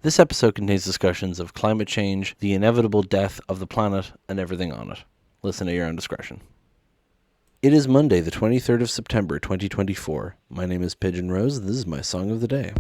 This episode contains discussions of climate change, the inevitable death of the planet, and everything on it. Listen at your own discretion. It is Monday, the 23rd of September, 2024. My name is Pigeon Rose, and this is my song of the day.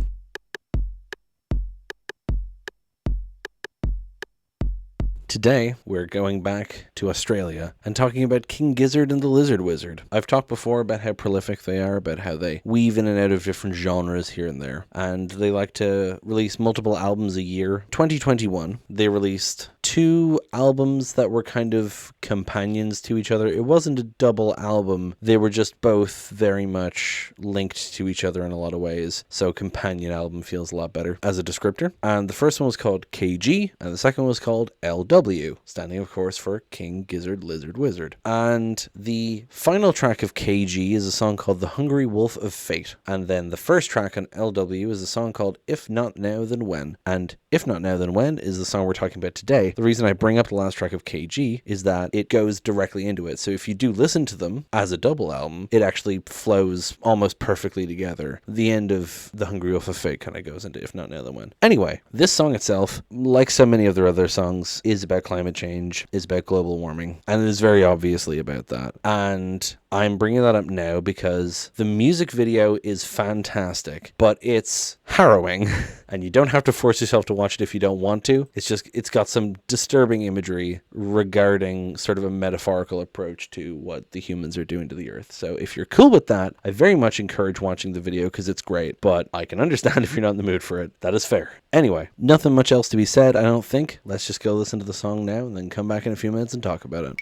Today, we're going back to Australia and talking about King Gizzard and the Lizard Wizard. I've talked before about how prolific they are, about how they weave in and out of different genres here and there, and they like to release multiple albums a year. 2021, they released 2 albums that were kind of companions to each other. It wasn't a double album. They were just both very much linked to each other in a lot of ways, so companion album feels a lot better as a descriptor. And the first one was called k.g., and the second one was called k.g.l.w, standing of course for King Gizzard Lizard Wizard. And the final track of k.g. is a song called The Hungry Wolf of Fate, and then the first track on k.l.w is a song called If Not Now Then When. And If Not Now Then When is the song we're talking about today. The reason I bring up the last track of k.g. is that it goes directly into it. So if you do listen to them as a double album, it actually flows almost perfectly together. The end of The Hungry Wolf of Fate kind of goes into If Not Now Then When. Anyway, this song itself, like so many of their other songs, is about climate change, is about global warming, and it is very obviously about that. And I'm bringing that up now because the music video is fantastic, but it's harrowing, and you don't have to force yourself to watch it if you don't want to. It's got some disturbing imagery regarding sort of a metaphorical approach to what the humans are doing to the earth. So if you're cool with that, I very much encourage watching the video because it's great, but I can understand if you're not in the mood for it. That is fair. Anyway, nothing much else to be said, I don't think. Let's just go listen to the song now and then come back in a few minutes and talk about it.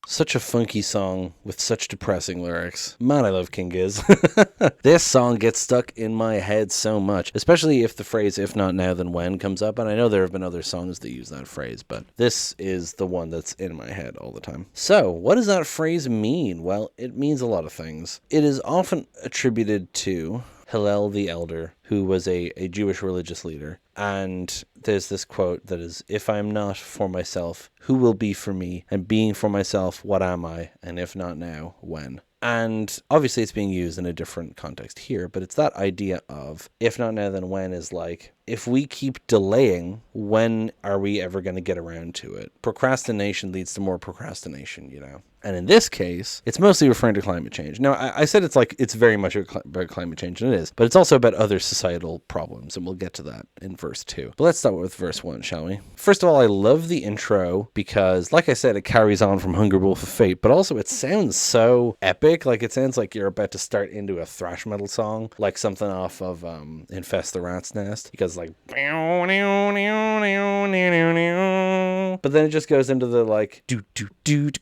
Such a funky song with such depressing lyrics. Man, I love King Giz. This song gets stuck in my head so much, especially if the phrase "if not now then when" comes up, and I know there have been other songs that use that phrase, but this is the one that's in my head all the time. So, what does that phrase mean? Well, it means a lot of things. It is often attributed to Hillel the Elder, who was a Jewish religious leader. And there's this quote that is, "If I'm not for myself, who will be for me? And being for myself, what am I? And if not now, when?" And obviously it's being used in a different context here, but it's that idea of if not now, then when is like, if we keep delaying, when are we ever going to get around to it? Procrastination leads to more procrastination, you know? And in this case, it's mostly referring to climate change. Now, I said it's very much about climate change, and it is, but it's also about other societal problems, and we'll get to that in verse 2. But let's start with verse 1, shall we? First of all, I love the intro because, like I said, it carries on from Hungry Wolf of Fate, but also it sounds so epic. Like, it sounds like you're about to start into a thrash metal song, like something off of Infest the Rat's Nest, because like, but then it just goes into the like, do do do do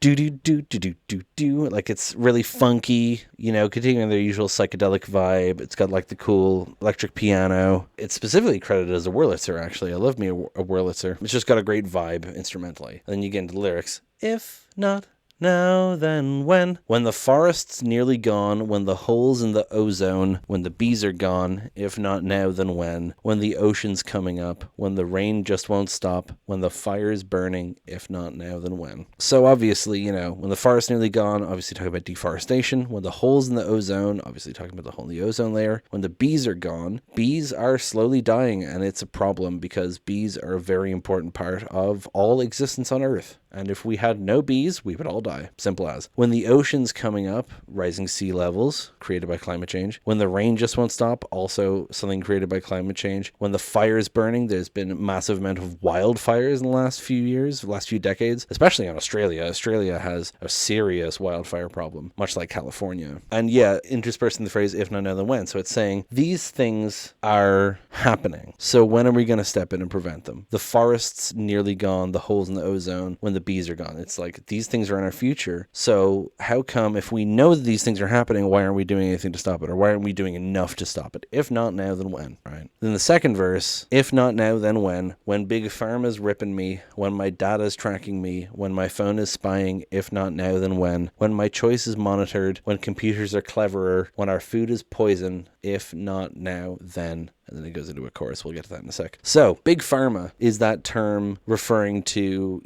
do do do do do do, like it's really funky, you know, continuing their usual psychedelic vibe. It's got like the cool electric piano. It's specifically credited as a Wurlitzer, actually. I love me a Wurlitzer. It's just got a great vibe instrumentally. And then you get into the lyrics. If not now then when the forest's nearly gone, when the holes in the ozone, when the bees are gone, if not now then when the ocean's coming up, when the rain just won't stop, when the fire's burning, if not now then when. So obviously, you know, when the forest's nearly gone, obviously talking about deforestation. When the holes in the ozone, obviously talking about the hole in the ozone layer. When the bees are gone, bees are slowly dying, and it's a problem because bees are a very important part of all existence on Earth. And if we had no bees, we would all die. Simple as. When the ocean's coming up, rising sea levels, created by climate change. When the rain just won't stop, also something created by climate change. When the fire is burning, there's been a massive amount of wildfires in the last few years, last few decades, especially in Australia. Australia has a serious wildfire problem, much like California. And yeah, interspersed in the phrase, if not now then when. So it's saying, these things are happening. So when are we going to step in and prevent them? The forest's nearly gone, the holes in the ozone, when the bees are gone. It's like, these things are in our future. So how come, if we know that these things are happening, why aren't we doing anything to stop it? Or why aren't we doing enough to stop it? If not now, then when, right? Then the second verse, if not now, then when big pharma's ripping me, when my data's tracking me, when my phone is spying, if not now, then when my choice is monitored, when computers are cleverer, when our food is poison, if not now, then And then it goes into a chorus. We'll get to that in a sec. So, big pharma is that term referring to,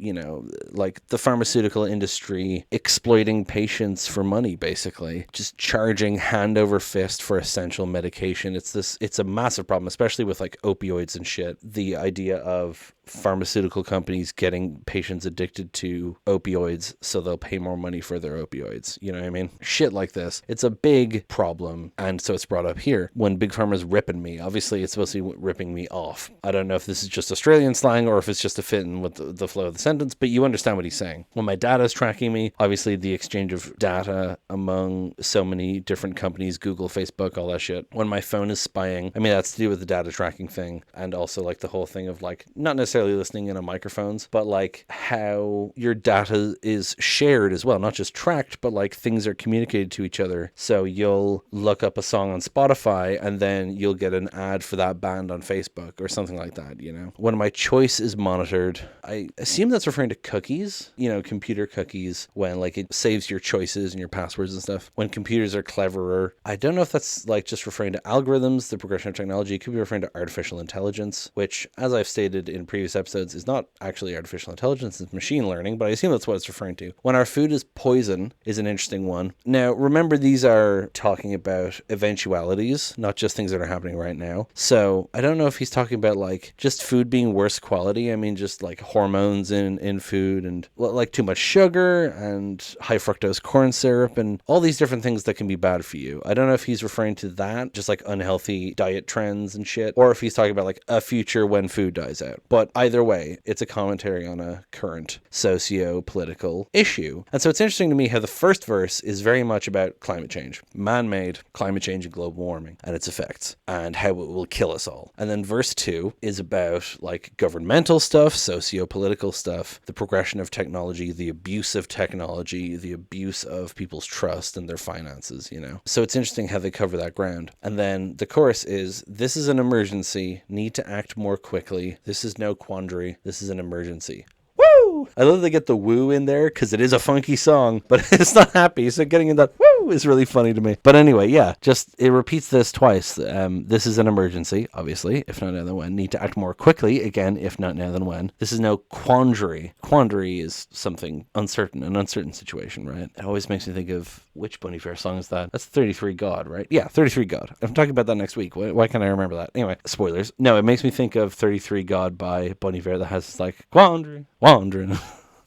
like the pharmaceutical industry exploiting patients for money, basically. Just charging hand over fist for essential medication. It's a massive problem, especially with like opioids and shit. The idea of pharmaceutical companies getting patients addicted to opioids so they'll pay more money for their opioids. You know what I mean? Shit like this. It's a big problem. And so it's brought up here. When Big Pharma's ripping me, obviously it's supposed to be ripping me off. I don't know if this is just Australian slang or if it's just a fit in with the flow of the sentence, but you understand what he's saying. When my data is tracking me, obviously the exchange of data among so many different companies, Google, Facebook, all that shit. When my phone is spying, I mean, that's to do with the data tracking thing and also like the whole thing of like, not necessarily listening in on microphones, but like how your data is shared as well, not just tracked, but like things are communicated to each other. So you'll look up a song on Spotify and then you'll get an ad for that band on Facebook or something like that, When my choice is monitored, I assume that's referring to cookies, computer cookies, when like it saves your choices and your passwords and stuff. When computers are cleverer, I don't know if that's like just referring to algorithms, the progression of technology. It could be referring to artificial intelligence, which, as I've stated in previous episodes, is not actually artificial intelligence, it's machine learning, but I assume that's what it's referring to. When our food is poison is an interesting one. Now, remember, these are talking about eventualities, not just things that are happening right now. So I don't know if he's talking about like just food being worse quality. I mean, just like hormones in food and like too much sugar and high fructose corn syrup and all these different things that can be bad for you. I don't know if he's referring to that, just like unhealthy diet trends and shit, or if he's talking about like a future when food dies out. But either way, it's a commentary on a current socio-political issue. And so it's interesting to me how the first verse is very much about climate change, man-made climate change and global warming and its effects and how it will kill us all. And then verse 2 is about like governmental stuff, socio-political stuff, the progression of technology, the abuse of technology, the abuse of people's trust and their finances, So it's interesting how they cover that ground. And then the chorus is, this is an emergency, need to act more quickly. This is no quandary. This is an emergency. Woo! I love they get the woo in there because it is a funky song, but it's not happy. So getting in that woo is really funny to me. But anyway, yeah, just it repeats this twice. This is an emergency, obviously, if not now then when. Need to act more quickly, again, if not now then when. This is no quandary. Quandary is something uncertain, an uncertain situation, right? It always makes me think of which Bon Iver song is that? That's 33 God, right? Yeah, 33 God. I'm talking about that next week. Why can't I remember that? Anyway, spoilers. No, it makes me think of 33 God by Bon Iver that has this like quandary. Wandering.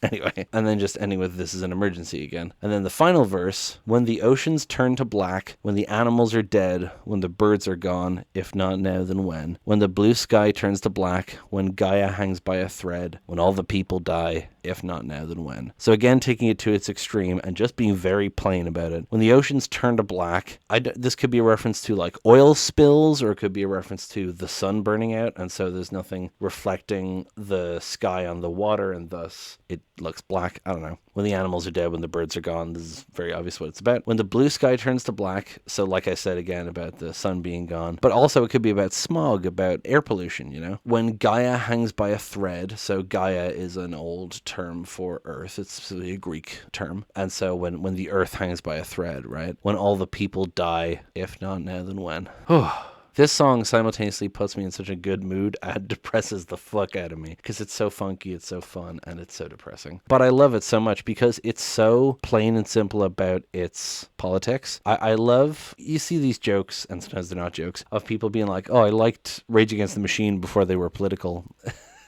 Anyway, and then just ending with this is an emergency again. And then the final verse, when the oceans turn to black, when the animals are dead, when the birds are gone, if not now then when the blue sky turns to black, when Gaia hangs by a thread, when all the people die, if not now then when. So again, taking it to its extreme and just being very plain about it. When the oceans turn to black, this could be a reference to like oil spills, or it could be a reference to the sun burning out, and so there's nothing reflecting the sky on the water, and thus it looks black. I don't know. When the animals are dead, when the birds are gone, this is very obvious what it's about. When the blue sky turns to black, so like I said again about the sun being gone, but also it could be about smog, about air pollution, When Gaia hangs by a thread, so Gaia is an old term for earth, it's a Greek term, and so when the earth hangs by a thread, right? When all the people die, if not now then when. This song simultaneously puts me in such a good mood and depresses the fuck out of me because it's so funky, it's so fun, and it's so depressing. But I love it so much because it's so plain and simple about its politics. I love, you see these jokes, and sometimes they're not jokes, of people being like, oh, I liked Rage Against the Machine before they were political.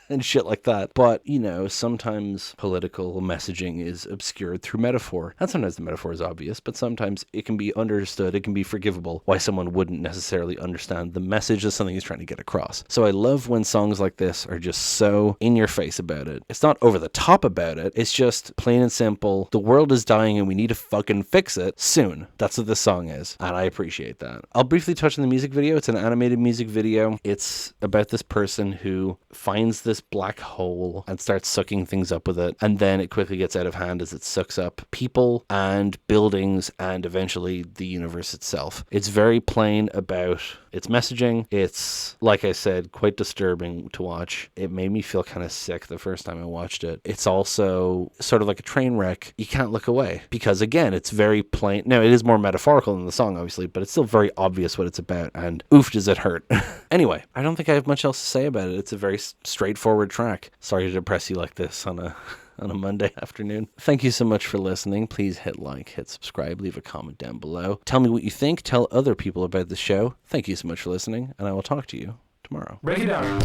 And shit like that. But, sometimes political messaging is obscured through metaphor. And sometimes the metaphor is obvious, but sometimes it can be understood, it can be forgivable why someone wouldn't necessarily understand the message of something he's trying to get across. So I love when songs like this are just so in your face about it. It's not over the top about it. It's just plain and simple. The world is dying and we need to fucking fix it soon. That's what this song is. And I appreciate that. I'll briefly touch on the music video. It's an animated music video. It's about this person who finds this black hole and starts sucking things up with it. And then it quickly gets out of hand as it sucks up people and buildings and eventually the universe itself. It's very plain about its messaging. It's, like I said, quite disturbing to watch. It made me feel kind of sick the first time I watched it. It's also sort of like a train wreck. You can't look away because, again, it's very plain. Now, it is more metaphorical than the song, obviously, but it's still very obvious what it's about, and oof, does it hurt. Anyway, I don't think I have much else to say about it. It's a very straightforward track. Sorry to depress you like this on a Monday afternoon. Thank you so much for listening. Please hit like, hit subscribe, leave a comment down below. Tell me what you think. Tell other people about the show. Thank you so much for listening, and I will talk to you tomorrow. Break it down.